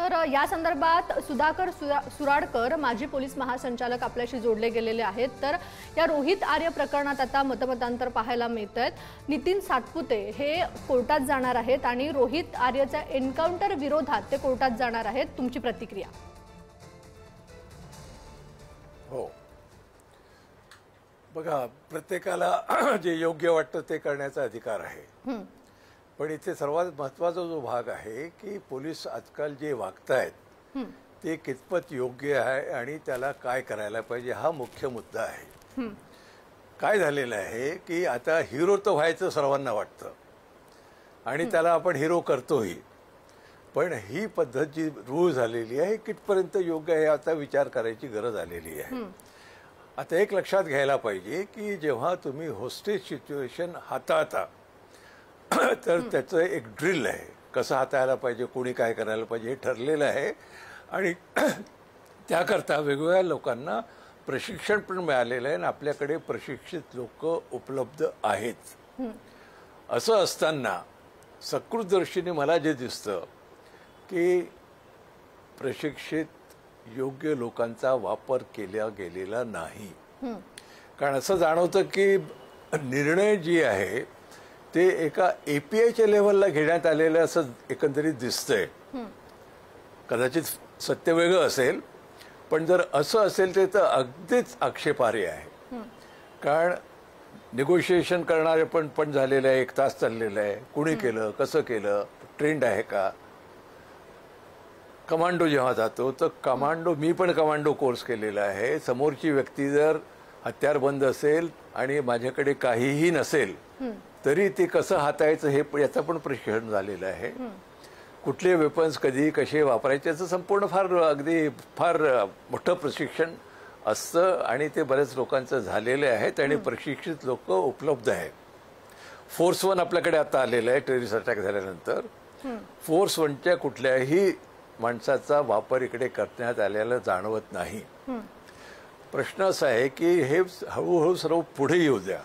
तर या संदर्भात सुधाकर सुराडकर माजी पोलीस महासंचालक आपल्याशी जोडले गेलेले आहेत। तर या रोहित आर्य प्रकरणात आता मतमतांतर पाहायला मिळत आहेत। नितीन सातपुते हे कोर्टात जाणार आहेत आणि रोहित आर्यच्या एन्काउंटर विरोधात ते कोर्टात जाणार आहेत। तुमची प्रतिक्रिया? हो, बघा, प्रत्येकाला जे योग्य वाटतं ते करण्याचा अधिकार आहे, पण इथे सर्वात महत्त्वाचा जो भाग आहे की पोलीस आजकाल जे वागतायत ते कितपत योग्य आहे आणि त्याला काय करायला पाहिजे हा मुख्य मुद्दा आहे। काय झालेलं आहे की आता हिरो तर व्हायचं सर्वांना वाटतं आणि त्याला आपण हिरो करतोही, पण ही पद्धत जी रूळ झालेली आहे कितपर्यंत योग्य आहे आता विचार करायची गरज आलेली आहे। आता एक लक्षात घ्यायला पाहिजे की जेव्हा तुम्ही होस्टेज सिच्युएशन हाताळता तर त्याचं एक ड्रिल आहे, कसं हाताळायला पाहिजे, कोणी काय करायला पाहिजे हे ठरलेलं आहे आणि त्याकरता वेगवेगळ्या लोकांना प्रशिक्षण पण मिळालेलं आहे आणि आपल्याकडे प्रशिक्षित लोक उपलब्ध आहेत। असं असताना सकृतदर्शीने मला जे दिसतं की प्रशिक्षित योग्य लोकांचा वापर केला गेलेला नाही। कारण असं जाणवतं की निर्णय जी आहे ते एका APIच्या लेव्हलला घेण्यात आलेलं असं एकंदरीत दिसतंय। कदाचित सत्य वेगळं असेल, पण जर असं असेल तर अगदीच आक्षेपार्ह आहे। कारण निगोशिएशन करणारे पण झालेलं आहे, 1 तास चाललेलं आहे, कुणी केलं, कसं केलं, ट्रेंड आहे का? कमांडो जेव्हा जातो तर कमांडो, मी पण कमांडो कोर्स केलेला आहे, समोरची व्यक्ती जर हत्यारबंद असेल आणि माझ्याकडे काहीही नसेल तरी ते कसं हाताळायचं हे याचं पण प्रशिक्षण झालेलं आहे। कुठले वेपन्स कधी कसे वापरायचे याचं संपूर्ण फार मोठं प्रशिक्षण असतं आणि ते बऱ्याच लोकांचं झालेलं आहे आणि प्रशिक्षित लोक उपलब्ध आहेत। फोर्स 1 आपल्याकडे आता आलेलं आहे टेररिस्ट अटॅक झाल्यानंतर। फोर्स 1च्या कुठल्याही माणसाचा वापर इकडे करण्यात आलेला जाणवत नाही। प्रश्न असा आहे की हे हळूहळू सर्व पुढे येऊ द्या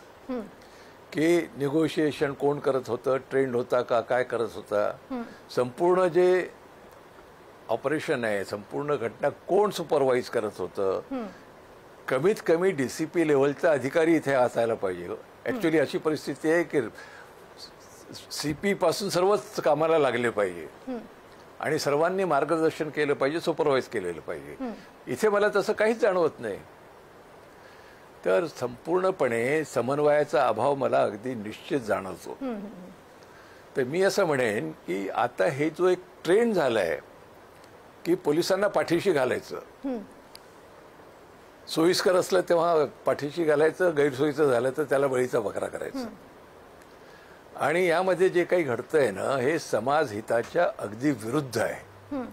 की निगोशिएशन कोण करत होतं, ट्रेंड होता का, काय करत होता, संपूर्ण जे ऑपरेशन आहे, संपूर्ण घटना कोण सुपरवाइज करत होतं, कमीत कमी DCP लेवलचा अधिकारी इथे असायला पाहिजे। ॲक्च्युली अशी परिस्थिती आहे की CP पासून सर्वच कामाला लागले पाहिजे आणि सर्वांनी मार्गदर्शन केलं पाहिजे, सुपरवाइज केलेलं पाहिजे। इथे मला तसं काहीच जाणवत नाही। तर संपूर्णपणे समन्वयाचा अभाव मला अगदी निश्चित जाणवतो। तर मी असं म्हणेन की आता हे जो एक ट्रेंड झालाय की पोलिसांना पाठीशी घालायचं, सोयीस्कर असलं तेव्हा पाठीशी घालायचं, गैरसोयीचं झालं तर त्याला बळीचा बकरा करायचं आणि यामध्ये जे काही घडतंय ना हे समाज हिताच्या अगदी विरुद्ध आहे।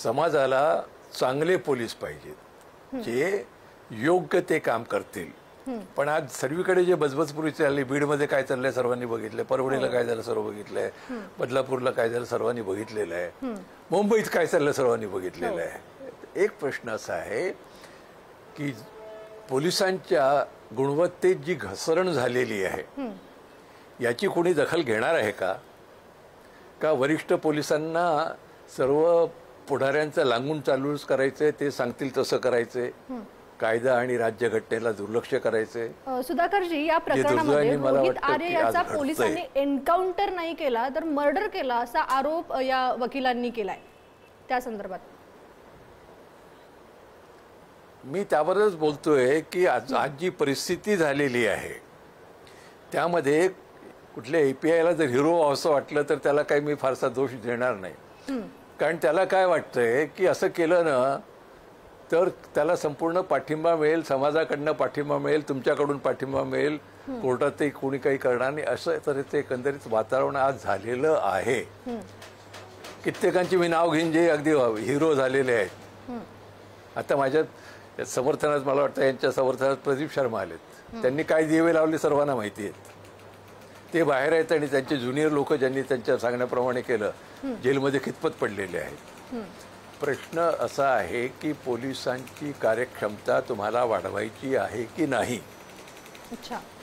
समाजाला चांगले पोलीस पाहिजेत जे योग्य ते काम करतील। पण आज सर्वीकडे जे बजबजपुरी चालली, बीडमध्ये काय चाललंय सर्वांनी बघितलंय, परभणीला काय झालं सर्व बघितलंय, बदलापूरला काय झालं सर्वांनी बघितलेलं आहे, मुंबईत काय चाललं सर्वांनी बघितलेलं आहे। एक प्रश्न असा आहे की पोलिसांच्या गुणवत्तेत जी घसरण झालेली आहे याची कोणी दखल घेणार आहे का वरिष्ठ पोलिसांना सर्व पुढाऱ्यांचं लागून चालूच करायचंय, ते सांगतील तसं करायचंय, कायदा आणि राज्यघटनेला दुर्लक्ष करायचंय? सुधाकरजी, या प्रकरणामध्ये रोहित आर्य याचा पोलिसांनी एन्काउंटर नाही केला तर मर्डर केला असा आरोप या वकिलांनी केलाय। त्या संदर्भात मी त्यावरच बोलतोय की आज जी परिस्थिती झालेली आहे त्यामध्ये कुठल्या APIला जर हिरो असं वाटलं तर त्याला काही मी फारसा दोष देणार नाही। कारण त्याला काय वाटतंय की असं केलं ना तर त्याला संपूर्ण पाठिंबा मिळेल, समाजाकडनं पाठिंबा मिळेल, तुमच्याकडून पाठिंबा मिळेल, कोर्टात ते कोणी काही करणार नाही, असं तऱ्हेचं एकंदरीत वातावरण आज झालेलं आहे। कित्येकांची मी नाव घेईन जे अगदी हिरो झालेले आहेत। आता माझ्या समर्थनात मला वाटतं यांच्या समर्थनात प्रदीप शर्मा आलेत, त्यांनी काय दिवे लावले सर्वांना माहिती आहेत, ते बाहेर आहेत आणि त्यांचे ज्युनियर लोक ज्यांनी त्यांच्या सांगण्याप्रमाणे केलं जेलमध्ये खितपत पडलेले आहेत। प्रश्न असा आहे की पोलिसांची कार्यक्षमता तुम्हाला वाढवायची आहे की नाही,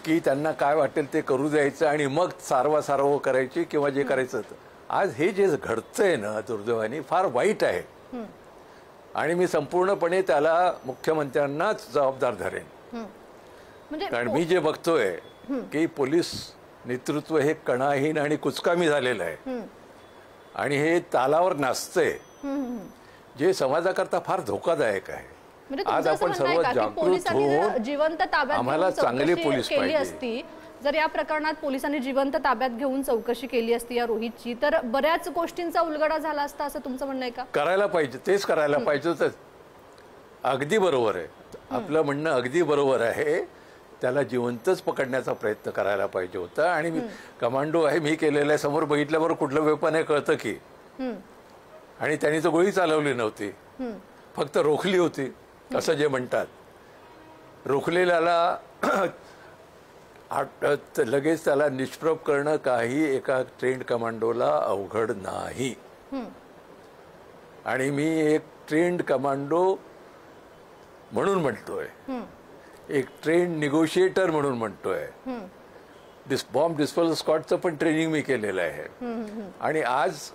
की त्यांना काय वाटेल ते करू द्यायचं आणि मग सारवा करायची किंवा जे करायचं आज हे जे घडतंय ना दुर्दैवाने फार वाईट आहे आणि मी संपूर्णपणे त्याला मुख्यमंत्र्यांनाच जबाबदार धरेन. म्हणजे कारण मी जे बघतोय की पोलीस नेतृत्व हे कणाहीन आणि कुचकामी झालेलं आहे आणि हे तालावर नाचतंय, जे समाजाकरता फार धोकादायक आहे. म्हणजे आज तुमचं असं आपण म्हणणं सर्व आहे का की जागृत पोलिसांनी जर होऊन जिवंत ताब्यात आम्हाला घेऊन चांगले चौकशी पोलीस केली पाहिजे. असती, जर या प्रकरणात पोलिसांनी जिवंत ताब्यात घेऊन चौकशी केली असती या रोहितची, तर बऱ्याच गोष्टींचा उलगडा झाला असता असं तुमचं म्हणणं आहे का? करायला पाहिजे, तेच करायला पाहिजे होतं. अगदी बरोबर आहे, आपलं म्हणणं अगदी बरोबर आहे. त्याला जिवंतच पकडण्याचा प्रयत्न करायला पाहिजे होता. आणि मी कमांडो आहे, मी केलेलं आहे, समोर बघितल्यावर कुठलं वेपन आहे कळतं की. आणि त्यांनी तर गोळी चालवली नव्हती, फक्त रोखली होती असं जे म्हणतात. रोखलेल्याला लगेच त्याला निष्प्रभ करणं काही एका ट्रेंड कमांडोला अवघड नाही. आणि मी एक ट्रेंड कमांडो म्हणून म्हणतोय, एक ट्रेंड निगोशिएटर म्हणून म्हणतोय. बॉम्ब डिस्पोजल स्क्वॉडचं पण ट्रेनिंग मी केलेलं आहे. आणि आज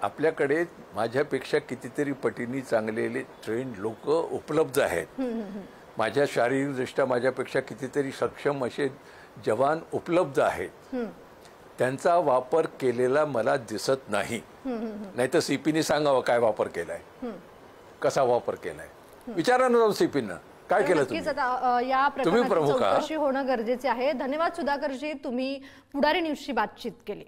आपल्याकडे माझ्यापेक्षा कितीतरी पटींनी चांगलेले ट्रेंड लोक उपलब्ध आहेत. माझ्या शारीरिकदृष्ट्या माझ्यापेक्षा कितीतरी सक्षम असे जवान उपलब्ध आहेत. त्यांचा वापर केलेला मला दिसत नाही. नाहीतर सीपीने सांगावं काय वापर केलाय, कसा वापर केलाय. विचारा ना जाऊन सीपीनं काय केलं तुम्ही. या तुम्ही प्रमुख प्रकरणाची आहात. चौकशी होणं गरजेचे आहे. धन्यवाद सुधाकरजी, तुम्ही पुढारी न्यूजशी बातचीत केली.